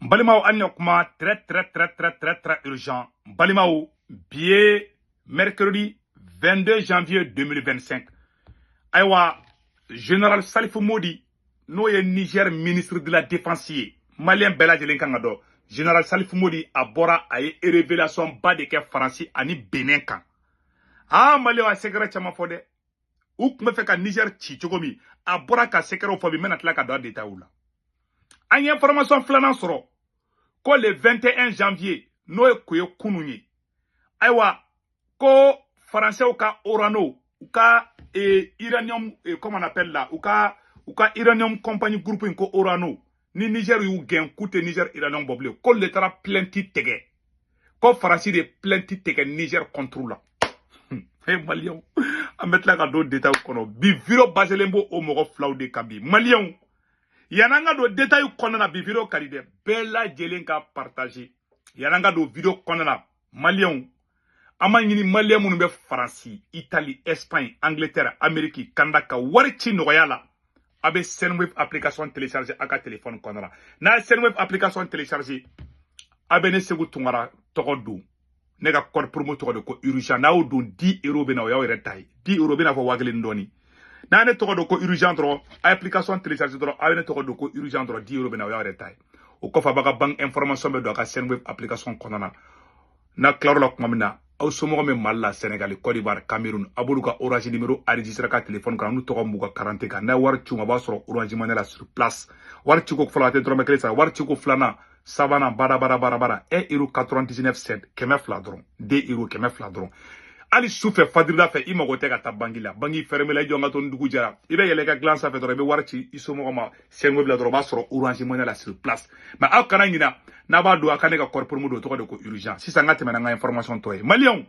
Balimao Anyokma, très urgent. Balimao, billet mercredi 22 janvier 2025. Aïwa, général Salif Modi, nous est Niger ministre de la Défense. Malien Bella Kangado. Général Salif Modi a bora a ye révélation bas de ke Franci ani Benin kan. Ah, Malien a secret chama fode. Ou me fait ka Niger chi chogomi. A bora ka secret au fobi menatla ka do d'état ou la. An information flanan soro. Ko le 21 janvier, no e kuye kununye. Aywa, ko français ou ka Orano, ou ka Iranium, comment on appelle là, ou ka Iranium Company Group ko Orano. Ni Niger yu gen koute Niger Iranium boble. Ko le tara plenty tege. Ko français de plenty tege Niger contrôle. Hey Malion, a mettre la do détail kono. Bi viro baselembo o mogo flaw de kambi. Malion. Yananga do détail konana bi video kalide bella jelenka partager yananga do video konana Malion amanyini Malien munu be France Italie Espagne Angleterre Amérique Canada ka warchi noyala abe Sendwave application télécharger aka téléphone konana na Sendwave application télécharger abe ne segu tungara togodu nega code promo to ko urgent na o don 10 € be na o yaw retai 10 € be na fo wagle ndoni na ne toko do ko urgent dro application télécharger dro a ne toko do ko urgent dro 10 € be na ya retay o ko fa baga bank information be do ka Sendwave application konana na claro la kuma mina aw somo me malla Sénégal Côte d'Ivoire Cameroun abuluka orange numéro enregistré ka téléphone kan nu toko mbuga 40 ka na war ci ba soro orange money la sur place war ci ko flate dro me sa war ci ko flana savana bara 1,99 cent keme fla dron 2 € keme fla dron ali souffre fadrila fe imago te ka ta bangila bangi ferme la jonga ton dugu jara ibe yele ka glance fe doro be warci isomo ma Sendwave la doro ba soro orange money la sur place mais ak kana ngina na ba do akane ka corps pour mu do to ko urgent si sanga te menanga information to e Malion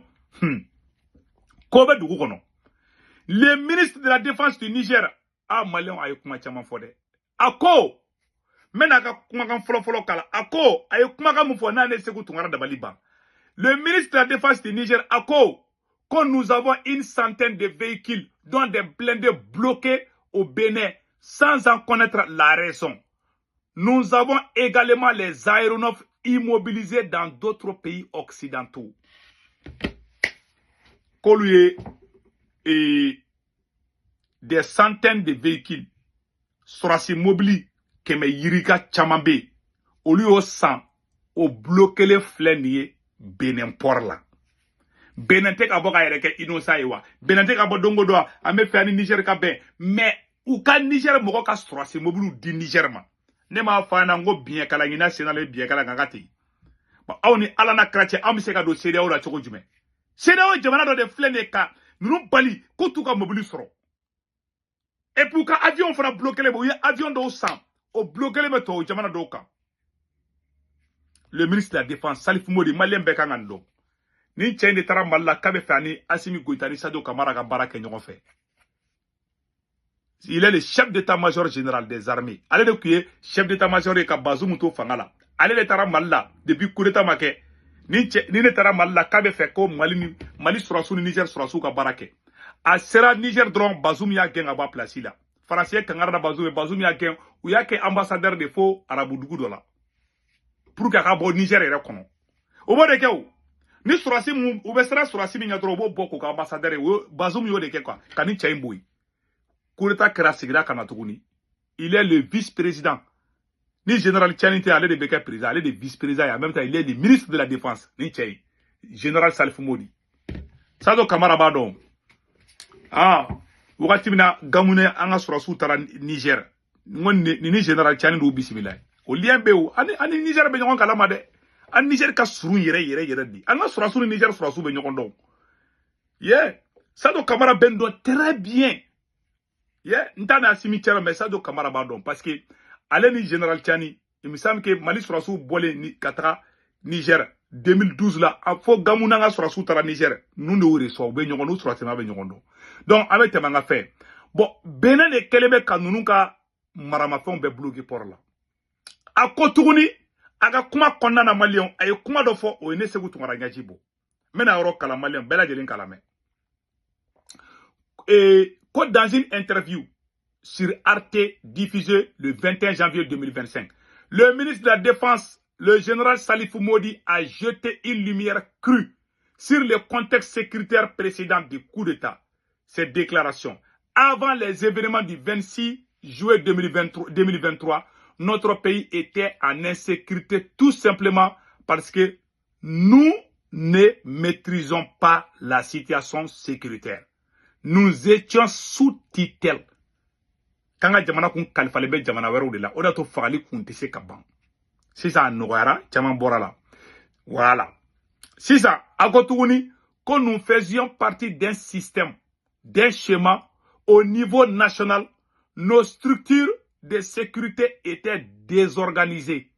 ko be dugu kono le ministre de la défense du Niger a Malion ay kuma chama fode ako menaka kuma kan folo kala ako ay kuma kan mu fo na ne segu tungara da baliba le ministre de la défense du Niger ako quand nous avons une centaine de véhicules dont des blindés bloqués au Bénin sans en connaître la raison. Nous avons également les aéronefs immobilisés dans d'autres pays occidentaux. Koluye et des centaines de véhicules sur mobili keme yirika chamambe au lieu au sang au bloqué les flènes Bénin port là. Benin te ka boka yere ke inosa yewa Benin te ka bo dongo do ame fe ani Niger ka ben mais ou ka Niger mo ka strasi mobulu di Niger ma ne ma fa na ngo bien kala ngina senale bien kala ngati ba awni ala na krache am se ka do sede o la choko jume sede o jamana do de flene ka nunu bali ko tu ka mobulu soro et pour ka avion fera bloquer le bo avion do sang o bloquer le to jamana do ka le ministre de la défense Salif Modi Malien be kan ando ni tchende tara malla kabe fani Assimi Goïta ni Sadio Kamara ka baraka ñogon fe. Il est le chef d'état-major général des armées. Allez de kuye chef d'état-major ka Bazoum to fangala. Allez le tara malla depuis coup d'état make. Ni ne tara malla kabe fe ko Mali surasu ni Niger surasu ka barake. A sera Niger dron Bazoum ya gen aba place là. Français kangara na Bazoum ya gen ou ya ke ambassadeur de faux arabu dugu dola. Pour ka bo Niger ere kono. O bo de ke ou ni surasi mu ubesera surasi mi nyadro bo boko ka ambassadeur Bazoum yo de ke quoi kani chaimboui kureta kera sigira kana tuguni il est le vice-président ni général Tianité allait de beke président allait de vice-président et en même temps il est le ministre de la défense ni chai général Salif Modi Sadio Kamara badon wakati mina gamune anga surasu tara Niger ngonne ni général Tianité do bismillah o lien bew ani Niger be ngon kala made an Niger ka surun yere di an sura suru Niger sura su be ñokon do Sadio Kamara ben do très bien ntana cimetière mais Sadio Kamara ba don parce que allez ni général Tiani il me semble que Mali sura su bolé ni katra Niger 2012 là a fo gamuna nga sura su tara Niger nous ne wori so be ñokon sura sema be ñokon do donc avec temanga fait bon benen e kelebe kanununka marama fon be bloqué pour là a ko tuguni aga kuma konna na Malion ay kuma do fo o ne segu tungara ngaji bo mena ro kala Malion bela jelin kala me et dans une interview sur Arte diffusée le 21 janvier 2025 le ministre de la Défense le général Salifou Modi a jeté une lumière crue sur le contexte sécuritaire précédent du coup d'État. Cette déclaration, avant les événements du 26 juillet 2023, notre pays était en insécurité tout simplement parce que nous ne maîtrisons pas la situation sécuritaire. Nous étions sous tutelle. Quand jamana kun kalifale be jamana wɛrɛw de la, o da to fagali kun tɛ se ka ban. Sisan a nɔgɔyara, caman bɔra la. Voilà. Sisan a ko tuguni ko nous faisions partie d'un système, d'un schéma au niveau national. Nos structures de sécurité étaient désorganisées.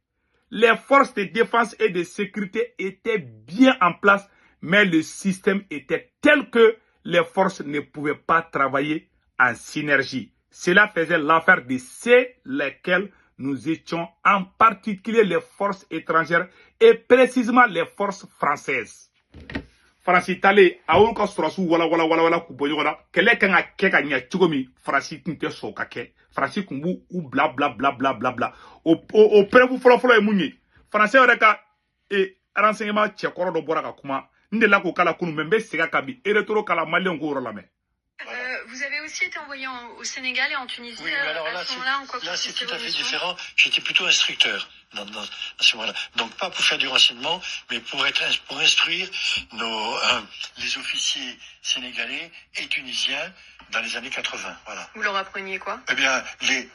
Les forces de défense et de sécurité étaient bien en place, mais le système était tel que les forces ne pouvaient pas travailler en synergie. Cela faisait l'affaire de ceux lesquels nous étions, en particulier les forces étrangères et précisément les forces françaises. Fransi tale awon ka surasu wala ku boyo wala kele kan ka kɛ ka ɲɛ cogo min Fransi tun tɛ sɔn ka kɛ. Fransi kun b'u bla o preuve fɔlɔfɔlɔ ye mun ye Français yɛrɛ ka renseignement cɛkɔrɔ dɔ bɔra ka kuma n delila k'o kala kunu mais n bɛ segin ka bi eretoro kala maliyɛnw k'o yɔrɔ lamɛn. Vous avez aussi été envoyé au Sénégal et en Tunisie. Oui, mais alors là, c'est tout à fait différent. J'étais plutôt instructeur dans ce moment-là. Donc pas pour faire du renseignement, mais pour instruire les officiers sénégalais et tunisiens dans les années 80. Voilà. Vous leur appreniez quoi? Eh bien, les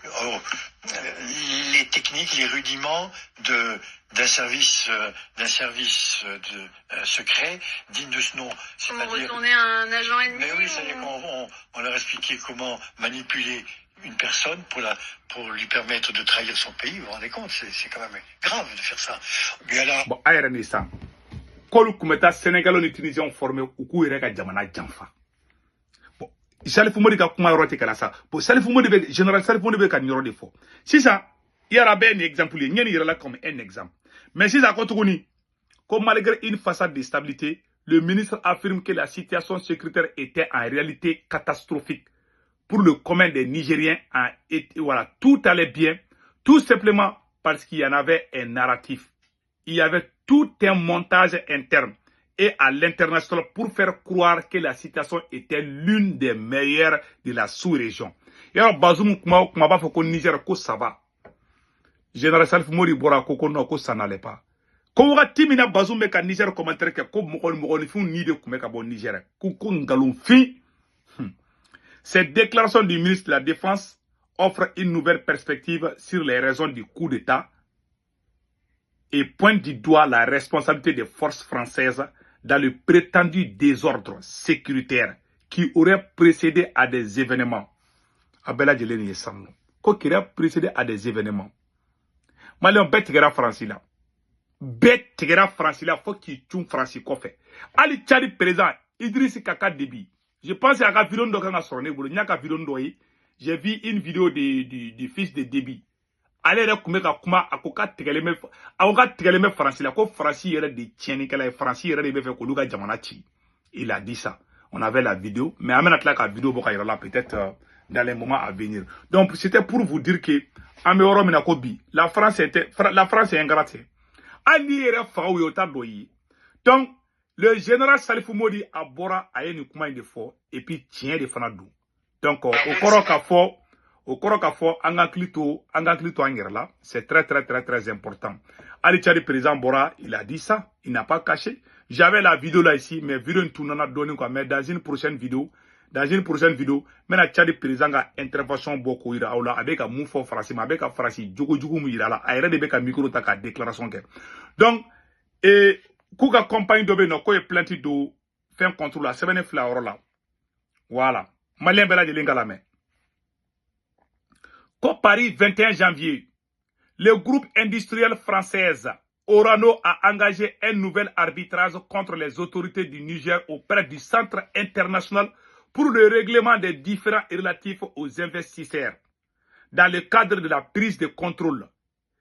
techniques, les rudiments d'un service secret digne de ce nom. Comment retourner un agent ennemi? Mais oui, c'est-à-dire qu'on leur expliquait comment manipuler une personne pour lui permettre de trahir son pays. Vous vous rendez compte, c'est quand même grave de faire ça. Mais là... Bon, aïe, Renissa. Kolu kumeta Sénégal ni Tunisien formé ou kou yɛrɛ ka jamana janfa. Bon, Salifou Modi ka kuma yɔrɔ tɛ kɛla sa. Bon, général Salifou Modi bɛ ka nin yɔrɔ de fɔ. Sisan, i yɛrɛ bɛ nin exemple ye. N ye nin yɛrɛ la comme un exemple. Mais sisan ko tuguni, ko malgré une façade de stabilité, le ministre affirme que la situation sécuritaire était en réalité catastrophique. Pour le commun des Nigériens, voilà, tout allait bien, tout simplement parce qu'il y en avait un narratif. Il y avait tout un montage interne et à l'international pour faire croire que la situation était l'une des meilleures de la sous-région. Et alors, Bazoum, comment faut qu'on Niger, que ça va. Général Salifou Modi Bora, que ça n'allait pas. Quand on a timina Bazoum, mais qu'à Niger, commentaire, que comme Mokon font ni de Koumeka bon Niger, Koukon Galoum fi. Cette déclaration du ministre de la Défense offre une nouvelle perspective sur les raisons du coup d'État et pointe du doigt la responsabilité des forces françaises dans le prétendu désordre sécuritaire qui aurait précédé à des événements. Abela Djeleni Yessamno. Quoi qui aurait précédé à des événements. Malion bet tigera Franci là. Bet tigera Franci là. Faut qu'il tue Franci quoi fait. Ali Tchadi présent. Idriss Kaka Déby. Je pense à la vidéo de j'ai vu une vidéo du fils de Déby. Allez, kuma akoka tegeleme Franci la ko Franci yere de tieni kala Franci yere de fait koluga jamana chi. Il a dit ça. On avait la vidéo, mais amena la vidéo boka là peut-être dans les moments à venir. Donc c'était pour vous dire que Améoro Minakobi, la France est ingrate. Ali yere fa o yota doyi. Donc le général Salifou Modi a bora a une kuma de fort et puis tient de fanadou. Donc au koro ka fo angaklito angera c'est très important. Ali Tchadi président Bora, il a dit ça, il n'a pas caché. J'avais la vidéo là ici, mais vidéo tout n'a donné quoi, mais dans une prochaine vidéo, mais la Tchadi président a intervention beaucoup ira là avec un moufo français, avec un français djogo mu ira là, aire de beka micro ta ka déclaration que. Donc Kouka compagnie de Beno, ko est plainte de faire un contrôle là, c'est bien flower là. Voilà. Malien Bela de Lingalame. Ko Paris 21 janvier, le groupe industriel français Orano a engagé un nouvel arbitrage contre les autorités du Niger auprès du Centre international pour le règlement des différends relatifs aux investisseurs. Dans le cadre de la prise de contrôle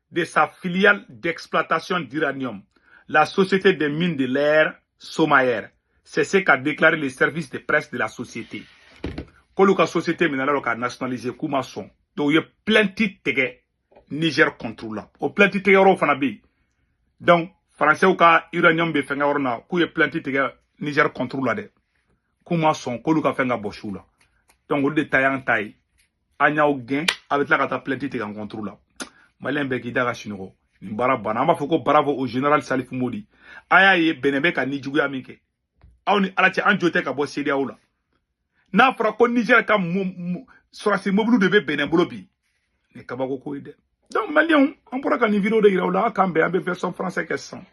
de sa filiale d'exploitation d'uranium, la société des mines de l'air, Somaer, c'est ce qu'a déclaré le service de presse de la société. Quand la société a nationalisé Koumasson, donc il y a plein de titres Niger contrôle. Au plein de titres, Donc français ou ka uranium be fenga orna ku ye planti tigɛ Niger contrôle la de kuma son ko lu ka fenga boshu la donc olu de tayan tay anyaw gain avec la kata planti tigɛ en contrôle la malien be ki daga shinoko ni bara bana amba foko bravo au général Salif Modi aya ye benebe ka ni juguya min kɛ aw ni ala cɛ an jote ka bɔ CEDEAO la n'a fɔra ko Niger ka sorasi mobile de bɛ Benin bolo bi ni kabako ko ye dɛ donc malien on pourra ka ni vidéo de yira o la kan bɛ an bɛ version français kɛ sisan